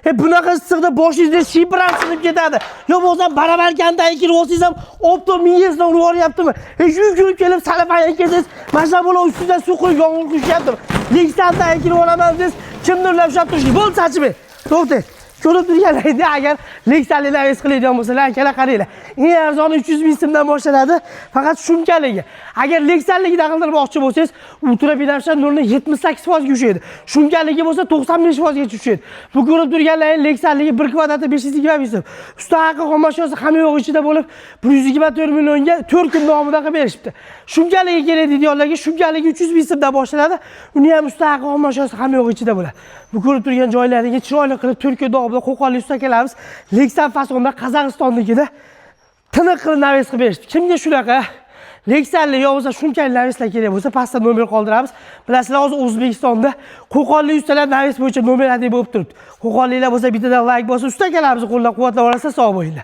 Bunaqa issiqda boshingizda shiypiram sinib ketadi. Yo bo'lsam barabarkandan kirib olsangiz ham opto miyangizdan urib olyaptimi? Yugurib kelib salafaga kelsangiz, mana bola ustidan suv quyib yomg'ir quyshyaptimi? Leksandan kirib olaman desiz, kimdir ushlab turishdi. Bo'ldi sachimi. To'xtang. Ko'rib turganlaringda agar leksanlikni aviz qiladigan bo'lsalar, akalar qaranglar. Eng arzoni 300 ming so'mdan boshlanadi, faqat shumkaligi. Agar leksanlikni qildirmoqchi bo'lsangiz, ultrabinafsha nurni 78% ga tushadi. Shumkaligi bo'lsa 95% ga tushadi. Bu ko'rib turganlaring leksanligi 1 kvadratda 520 so'm. Usta haqi xomashyosi hamma yo'q ichida bo'lib 124 millionga 4 kun davomida qilib berishibdi. Shumkaligi kerak deydiganlarga shumkaligi 300 ming so'mdan boshlanadi. Uni ham usta haqi xomashyosi hamma yo'q ichida bo'ladi. Bu ko'rib turgan joylaringiga chiroyli qilib 4 kun davomida Qo'qonlik usta kelamiz. Leksan fasonda Qozog'istonnikida tiniq qilib navis qilib berishdi. Kimga shunaqa leksanli yo bo'lsa shunchalik navislar kerak bo'lsa, pastda nomer qoldiramiz. Bilasizlar, hozir O'zbekistonda Qo'qonlik ustalar navis bo'yicha nomer adib bo'lib turibdi. Qo'qonliklar bo'lsa bittadan like bosib usta kelamiz, qo'llab-quvvatlab olasiz, sog' bo'linglar.